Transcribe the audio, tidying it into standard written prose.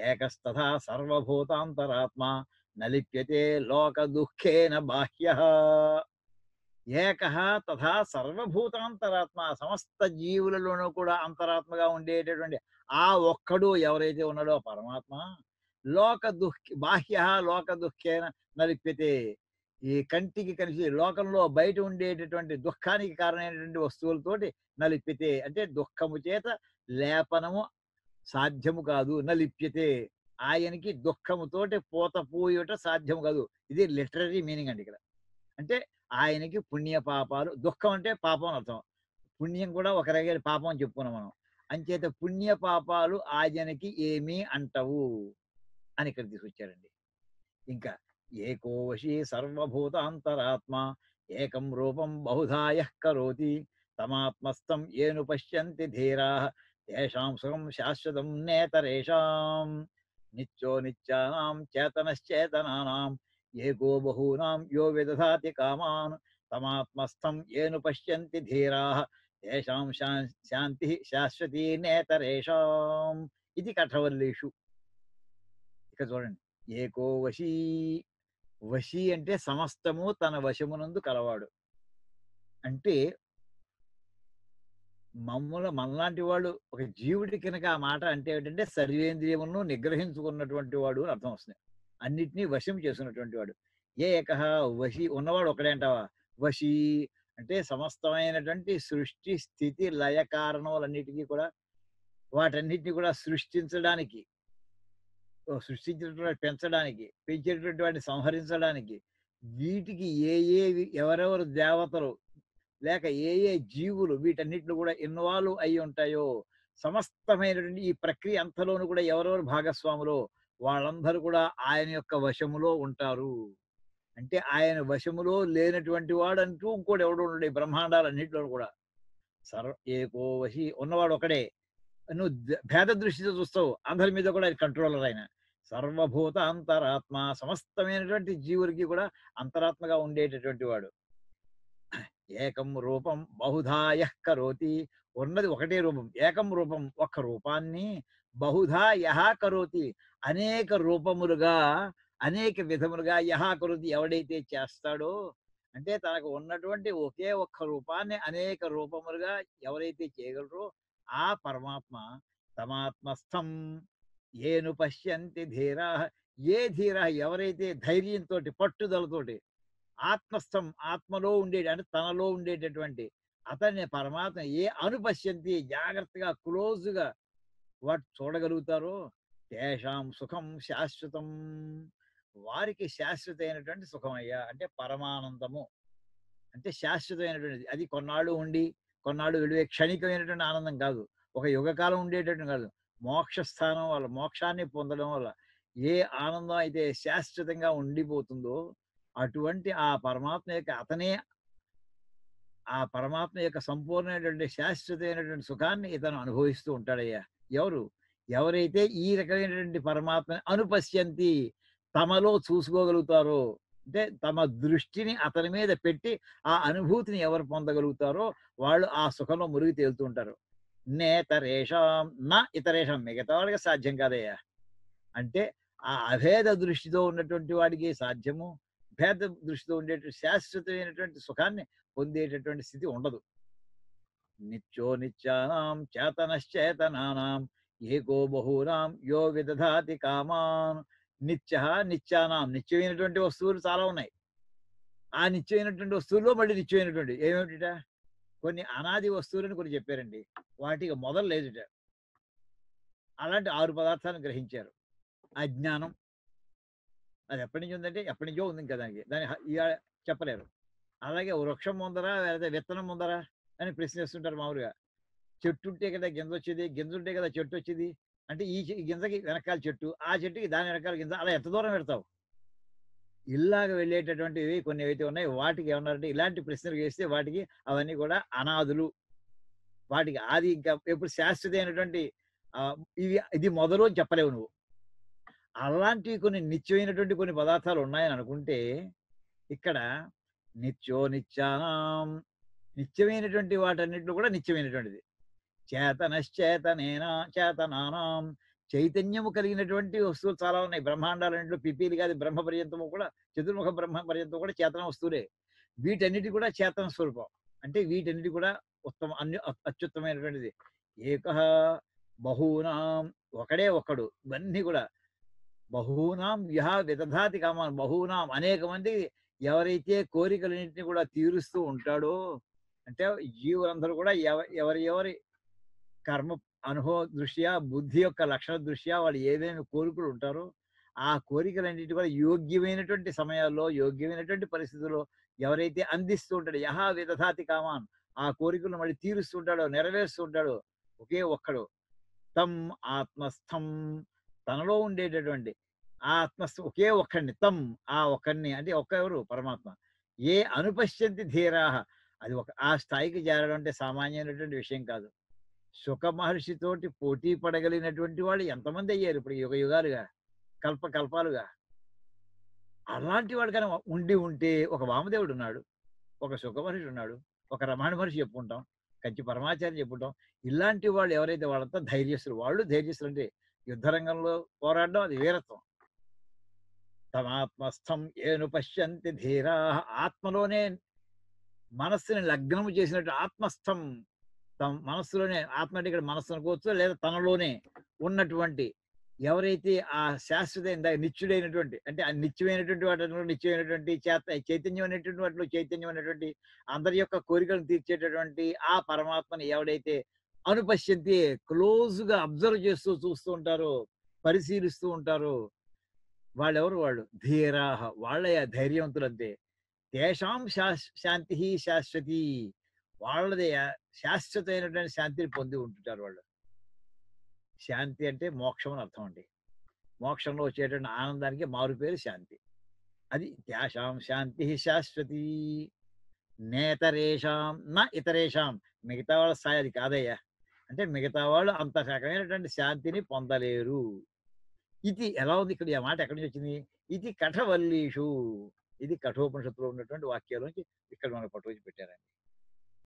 ఏకస్తథా సర్వభూతాంతరాత్మా నలిప్యతే లోక దుఃఖేన బాహ్యః. ఏకః తథా సర్వభూతాంతరాత్మ, సమస్త జీవులలోనూ కూడా అంతరాత్మగా ఉండేటటువంటి ఆ ఒక్కడు ఎవరైతే ఉన్నాడో పరమాత్మ, లోక దుఃఖి బాహ్య లోక దుఃఖేన నలిప్యతే, ఈ కంటికి కలిసి లోకంలో బయట ఉండేటటువంటి దుఃఖానికి కారణమైనటువంటి వస్తువులతోటి నలిప్యతే అంటే దుఃఖము చేత లేపనము సాధ్యము కాదు. నలిప్యతే, ఆయనకి దుఃఖముతోటి పూత పూయుట సాధ్యము కాదు. ఇది లిటరరీ మీనింగ్ అండి ఇక్కడ. అంటే ఆయనకి పుణ్య పాపాలు, దుఃఖం అంటే పాపం అని అర్థం, పుణ్యం కూడా ఒక రకమైన పాపం అని చెప్పుకున్నాం మనం. అంచేత పుణ్య పాపాలు ఆయనకి ఏమీ అంటవు అని ఇక్కడ తీసుకొచ్చారండి. ఇంకా ఏకో వశీ సర్వభూతాంతరాత్మ ఏకం రూపం బహుధా యః కరోతి తమాత్మస్థం ఏను పశ్యంతి ధీరాః తేషాం సుఖం శాశ్వతం నేతరేషాం. నిత్యో నిత్యానాం చేతనశ్చేతనానాం ఏకో బహూనాం యో విదధాతి కామాన్ తమాత్మస్థం ఏను పశ్యంతి ధీరాః తేషాం శాంతి శాశ్వతీ నేతరేషాం. ఇది కఠవల్లీషు. ఇక చూడండి, ఏకో వశీ. వశీ అంటే సమస్తము తన వశమునందు కలవాడు. అంటే మనలాంటి వాడు ఒక జీవుడి కనుక ఆ మాట అంటే ఏంటంటే సర్వేంద్రియములను నిగ్రహించుకున్నటువంటి వాడు అని అర్థం వస్తుంది. అన్నిటినీ వశం చేసుకున్నటువంటి వాడు. ఏకః వశీ, ఉన్నవాడు ఒకడే అంటావా? వశీ అంటే సమస్తమైనటువంటి సృష్టి స్థితి లయ కారణములన్నిటికీ కూడా, వాటన్నిటిని కూడా సృష్టించడానికి, సృష్టించినటువంటి పెంచడానికి, పెంచేటటువంటి వాడిని సంహరించడానికి, వీటికి ఎవరెవరు దేవతలు లేక ఏ ఏ జీవులు వీటన్నిటిని కూడా ఇన్వాల్వ్ అయి ఉంటాయో, సమస్తమైనటువంటి ఈ ప్రక్రియ అంతలోనూ కూడా ఎవరెవరు భాగస్వాములో వాళ్ళందరూ కూడా ఆయన యొక్క వశములో ఉంటారు. అంటే ఆయన వశములో లేనటువంటి వాడు అంటూ ఇంకోటి ఎవడు ఉండడు ఈ బ్రహ్మాండాలన్నింటిలో కూడా. ఏకో వశి, ఉన్నవాడు ఒకడే. నువ్వు భేద దృష్టితో చూస్తావు, అందరి మీద కూడా ఆయన కంట్రోలర్. ఆయన సర్వభూత అంతరాత్మ, సమస్తమైనటువంటి జీవులకి కూడా అంతరాత్మగా ఉండేటటువంటి వాడు. ఏకం రూపం బహుధా యః కరోతి, ఉన్నది ఒకటే రూపం. ఏకం రూపం, ఒక్క రూపాన్ని బహుధా యహ కరోతి, అనేక రూపములుగా అనేక విధములుగా యహ కరోతి, ఎవడైతే చేస్తాడో, అంటే తనకు ఉన్నటువంటి ఒకే ఒక్క రూపాన్ని అనేక రూపములుగా ఎవరైతే చేయగలరో ఆ పరమాత్మ తమాత్మస్థం ఏను పశ్యంతి ధీరా. ఏ ధీర, ఎవరైతే ధైర్యంతో పట్టుదలతోటి ఆత్మస్థం, ఆత్మలో ఉండేది అంటే తనలో ఉండేటటువంటి అతన్ని పరమాత్మ ఏ అనుపశ్యంతి, జాగ్రత్తగా క్లోజ్గా వాటి చూడగలుగుతారో, తేషాం సుఖం శాశ్వతం, వారికి శాశ్వతమైనటువంటి సుఖమయ్యా. అంటే పరమానందము అంటే శాశ్వతమైనటువంటిది. అది కొన్నాళ్ళు ఉండి కొన్నాళ్ళు విడివే క్షణికమైనటువంటి ఆనందం కాదు, ఒక యుగకాలం ఉండేటట్టు కాదు. మోక్షస్థానం వల్ల, మోక్షాన్ని పొందడం వల్ల ఏ ఆనందం అయితే శాశ్వతంగా ఉండిపోతుందో అటువంటి ఆ పరమాత్మ యొక్క ఆ పరమాత్మ యొక్క సంపూర్ణమైనటువంటి శాశ్వతమైనటువంటి సుఖాన్ని ఇతను అనుభవిస్తూ ఉంటాడయ్యా. ఎవరైతే ఈ రకమైనటువంటి పరమాత్మని అనుపశ్యంతి, తమలో చూసుకోగలుగుతారో, అంటే తమ దృష్టిని అతని మీద పెట్టి ఆ అనుభూతిని ఎవరు పొందగలుగుతారో వాళ్ళు ఆ సుఖంలో మునిగి తేలుతూ ఉంటారు. నేతరేషాం నా ఇతరేషాం, మిగతా వాళ్ళకి సాధ్యం కాదయ్యా. అంటే ఆ అభేద దృష్టితో ఉన్నటువంటి వాడికి సాధ్యము, భేద దృష్టితో ఉండేటువంటి శాశ్వతమైనటువంటి సుఖాన్ని పొందేటటువంటి స్థితి ఉండదు. నిత్యో నిత్యానాం చేతనశ్చేతనానాం ఏకో బహూనాం యో విదధాతి కామాన్. నిత్య నిత్యానాం, నిత్యమైనటువంటి వస్తువులు చాలా ఉన్నాయి. ఆ నిత్యమైనటువంటి వస్తువుల్లో మళ్ళీ నిత్యమైనటువంటి ఏమిటిట, కొన్ని అనాది వస్తువులను కొన్ని చెప్పారండి, వాటికి మొదలు లేదుట. అలాంటి 6 పదార్థాలను గ్రహించారు. అజ్ఞానం, అది ఎప్పటి నుంచి ఉందంటే ఎప్పటి నుంచో ఉంది, ఇంకా దాన్ని ఇవాళ చెప్పలేరు. అలాగే వృక్షం ముందరా లేదా విత్తనం ముందరా అని ప్రశ్నిస్తుంటారు మామూలుగా. చెట్టు ఉంటే కదా గింజ వచ్చేది, గింజ ఉంటే కదా చెట్టు వచ్చేది. అంటే ఈ గింజకి వెనకాల చెట్టు, ఆ చెట్టుకి దాని వెనకాల గింజ, అలా ఎంత దూరం పెడతావు? ఇలాగ వెళ్ళేటటువంటివి కొన్ని ఏవైతే ఉన్నాయి వాటికి ఏమన్నారంటే, ఇలాంటి ప్రశ్నలు వేస్తే వాటికి అవన్నీ కూడా అనాథులు. వాటికి ఆది ఇంకా ఎప్పుడు శాశ్వతమైనటువంటి ఇది మొదలు అని చెప్పలేవు నువ్వు. అలాంటివి కొన్ని నిత్యమైనటువంటి కొన్ని పదార్థాలు ఉన్నాయని అనుకుంటే, ఇక్కడ నిత్యో నిత్యానాం, నిత్యమైనటువంటి వాటన్నిటిలో కూడా నిత్యమైనటువంటిది. చేతనశ్చేతనేనా చేతనానాం చైతన్యము కలిగినటువంటి వస్తువులు చాలా ఉన్నాయి. బ్రహ్మాండాలన్నింటిలో పిపీలి కాదు బ్రహ్మ పర్యంతము కూడా చతుర్ముఖ బ్రహ్మ పర్యంతం కూడా చేతన వస్తువులే. వీటన్నిటి కూడా చేతన స్వరూపం. అంటే వీటన్నిటి కూడా ఉత్తమ అత్యుత్తమైనటువంటిది. ఏకః బహూనాం ఒకడే ఒక్కడు. ఇవన్నీ కూడా బహూనాం యః విదధాతి కామాన్ బహూనాం అనేక మంది ఎవరైతే కోరికలన్నింటిని కూడా తీరుస్తూ ఉంటాడో అంటే జీవులందరూ కూడా ఎవరి ఎవరి కర్మ అనుభవ దృష్ట్యా, బుద్ధి యొక్క లక్షణ దృష్ట్యా వాళ్ళు ఏమేమి కోరికలు ఉంటారో, ఆ కోరికలన్నిటి కూడా యోగ్యమైనటువంటి సమయాల్లో, యోగ్యమైనటువంటి పరిస్థితుల్లో ఎవరైతే అందిస్తూ ఉంటాడో, యహ విదధాతి కామాన్ ఆ కోరికలను మళ్ళీ తీరుస్తూ ఉంటాడో, నెరవేరుస్తూ ఉంటాడో, ఒకే ఒక్కడు తం ఆత్మస్థం తనలో ఉండేటటువంటి ఆ ఒకే ఒక్కడిని ఆ ఒక్కడిని అంటే ఒక్క ఎవరు పరమాత్మ. ఏ అనుపశ్యంతి ధీరాహ అది ఆ స్థాయికి చేరడం అంటే సామాన్యమైనటువంటి విషయం కాదు. శుక మహర్షితోటి పోటీ పడగలిగినటువంటి వాళ్ళు ఎంతమంది అయ్యారు ఇప్పుడు యుగ యుగాలుగా, కల్పాలుగా. అలాంటి వాడు కానీ ఉంటే ఒక వామదేవుడు ఉన్నాడు. ఒక శుక మహర్షి ఉన్నాడు. ఒక రమణ మహర్షి చెప్పుకుంటాం. కంచి పరమాచార్య చెప్పుకుంటాం. ఇలాంటి వాళ్ళు ఎవరైతే వాళ్ళంతా ధైర్యస్తులు. వాళ్ళు ధైర్యస్తులు అంటే యుద్ధ రంగంలో పోరాడడం అది వీరత్వం. తమాత్మస్థం ఏను పశ్యంతి ధీరాః ఆత్మలోనే మనస్సుని లగ్నము చేసినట్టు ఆత్మస్థం తమ మనస్సులోనే ఆత్మ అంటే ఇక్కడ మనస్సు అనుకోవచ్చు లేదా తనలోనే ఉన్నటువంటి ఎవరైతే ఆ శాశ్వత నిత్యుడైనటువంటి అంటే ఆ నిత్యమైనటువంటి వాటిలో నిత్యమైనటువంటి చైతన్యం అనేటువంటి వాటిలో చైతన్యం అనేటువంటి అందరి యొక్క కోరికలను తీర్చేటటువంటి ఆ పరమాత్మని ఎవడైతే అనుపశ్యంతి క్లోజ్ గా అబ్జర్వ్ చేస్తూ చూస్తూ ఉంటారో పరిశీలిస్తూ ఉంటారో వాళ్ళు ధీరాహ వాళ్ళ ధైర్యవంతులంతే తేషాం శాంతి శాశ్వతి వాళ్ళది శాశ్వతమైనటువంటి శాంతిని పొంది ఉంటుంటారు వాళ్ళు. శాంతి అంటే మోక్షం అని అర్థం అండి. మోక్షంలో వచ్చేటువంటి ఆనందానికి మారు పేరు శాంతి. అది తేషాం శాంతి శాశ్వతి నేతరేషాం ఇతరేషాం మిగతా వాళ్ళ స్థాయి అది కాదయ్యా. అంటే మిగతా వాళ్ళు అంత రకమైనటువంటి శాంతిని పొందలేరు. ఇది ఎలా ఉంది ఇక్కడ ఈ మాట ఎక్కడి నుంచి వచ్చింది? ఇది కఠవల్లీషు ఇది కఠోపనిషత్తులో ఉన్నటువంటి వాక్యాల నుంచి ఇక్కడ మనకు పట్టుకొచ్చి పెట్టారండి.